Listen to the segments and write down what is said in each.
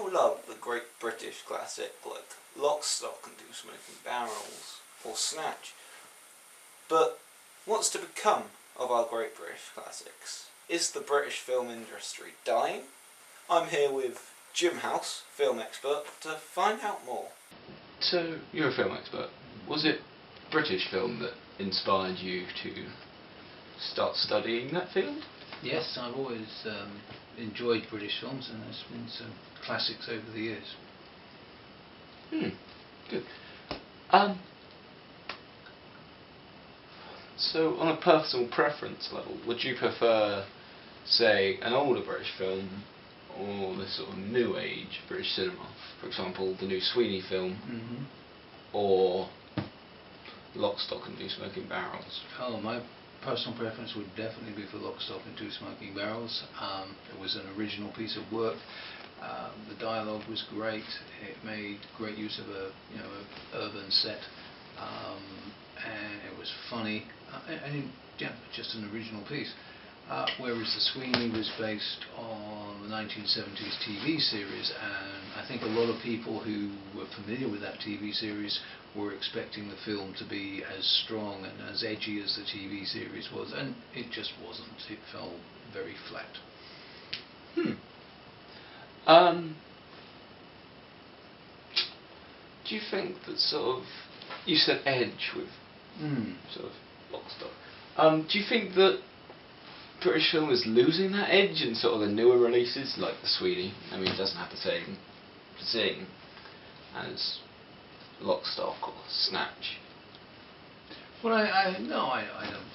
all love the great British classic like Lock, Stock and Two Smoking Barrels or Snatch, but what's to become of our great British classics? Is the British film industry dying? I'm here with Jim House, film expert, to find out more. So, you're a film expert. Was it British film that inspired you to start studying that field? Yes, I've always enjoyed British films, and there's been some classics over the years. Good. So, on a personal preference level, would you prefer, say, an older British film or the sort of new age British cinema? For example, the new Sweeney film, or Lock, Stock and Two Smoking Barrels? Oh, my personal preference would definitely be for Lock, Stock and Two Smoking Barrels. It was an original piece of work. The dialogue was great. It made great use of a urban set, and it was funny. Just an original piece. Whereas the Sweeney was based on the 1970s TV series, and I think a lot of people who were familiar with that TV series were expecting the film to be as strong and as edgy as the TV series was, and it just wasn't. It fell very flat. Do you think that sort of, you said edge with sort of Lock, Stock. Do you think that British film is losing that edge in sort of the newer releases, like the Sweeney? I mean, it doesn't have the same zing as Lock, Stock or Snatch. Well, I don't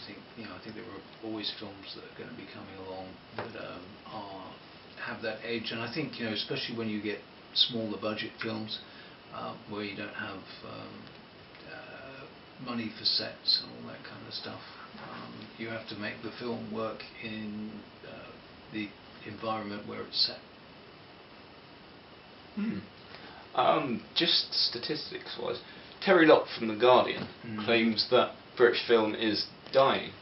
think, I think there are always films that are going to be coming along that have that edge, and I think, especially when you get smaller budget films where you don't have money for sets and all that kind of stuff, you have to make the film work in the environment where it's set. Just statistics wise, Terry Lock from The Guardian claims that British film is dying.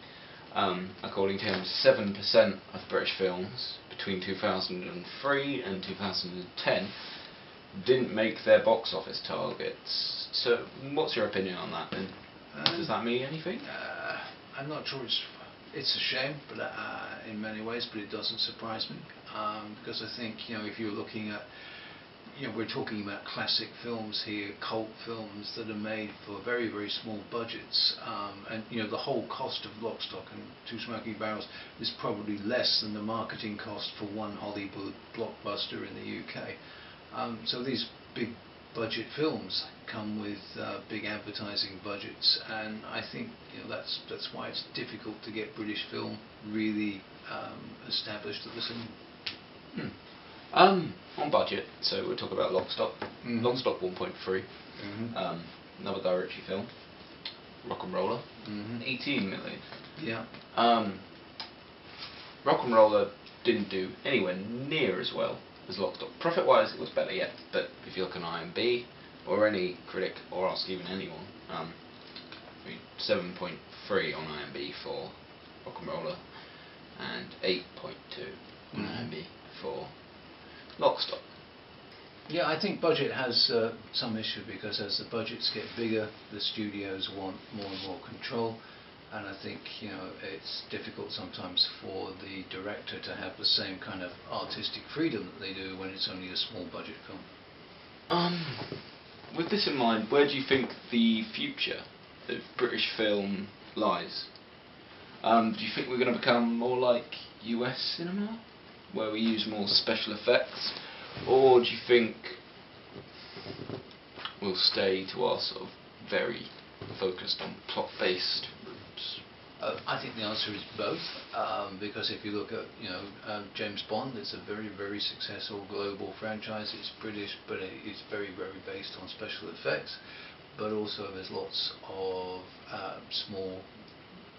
According to him, 7% of British films between 2003 and 2010 didn't make their box office targets. So, what's your opinion on that? And does that mean anything? I'm not sure. It's a shame, but in many ways, but it doesn't surprise me, because I think if you're looking at, we're talking about classic films here, cult films that are made for very, very small budgets, and the whole cost of Lock, Stock and Two Smoking Barrels is probably less than the marketing cost for one Hollywood blockbuster in the UK. So these big budget films come with big advertising budgets, and I think that's why it's difficult to get British film really established at the cinema. On budget, so we'll talk about Lock, Stock. Lock, Stock 1.3. Another Guy Ritchie film. Rock and Roller. 18 million. Yeah. Rock and Roller didn't do anywhere near as well as Lock, Stock. Profit-wise, it was better yet, but if you look on IMDb, or any critic, or ask even anyone, 7.3 on IMDb for Rock and Roller, and 8.2 on IMDb for Lock, Stock. Yeah, I think budget has some issue, because as the budgets get bigger, the studios want more and more control, and I think it's difficult sometimes for the director to have the same kind of artistic freedom that they do when it's only a small budget film. With this in mind, where do you think the future of British film lies? Do you think we're going to become more like US cinema, where we use more special effects, or do you think we'll stay to our sort of very focused on plot-based roots? I think the answer is both, because if you look at James Bond, it's a very, very successful global franchise. It's British, but it's very, very based on special effects, but also there's lots of small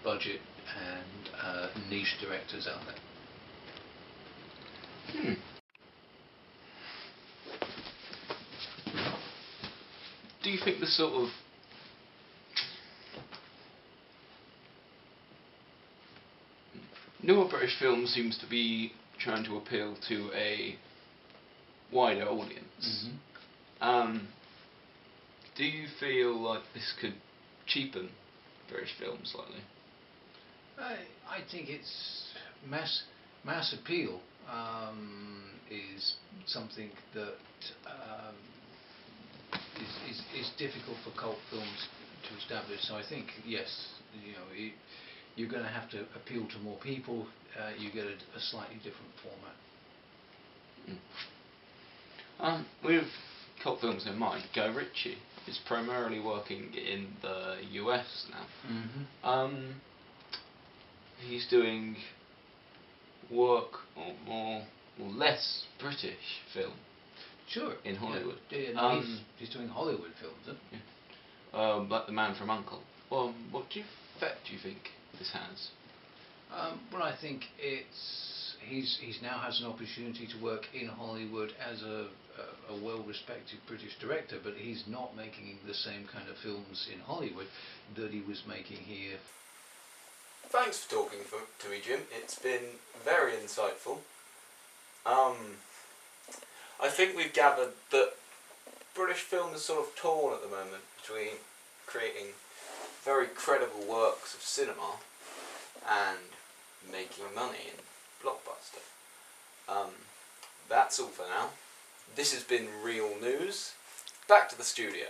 budget and niche directors out there. Do you think the sort of newer British film seems to be trying to appeal to a wider audience. Do you feel like this could cheapen British films slightly? I think it's mass appeal is something that is difficult for cult films to establish. So I think yes, you're going to have to appeal to more people. You get a slightly different format. With cult films in mind, Guy Ritchie is primarily working in the US now. He's doing work or less British film. Sure. In Hollywood. Yeah, no, he's doing Hollywood films, isn't he? Yeah. Like The Man from U.N.C.L.E. What effect do you think this has? Well, I think he's now has an opportunity to work in Hollywood as a well-respected British director, but he's not making the same kind of films in Hollywood that he was making here. Thanks for talking to me, Jim. It's been very insightful. I think we've gathered that British film is sort of torn at the moment between creating very credible works of cinema and making money in blockbuster. That's all for now. This has been Real News. Back to the studio.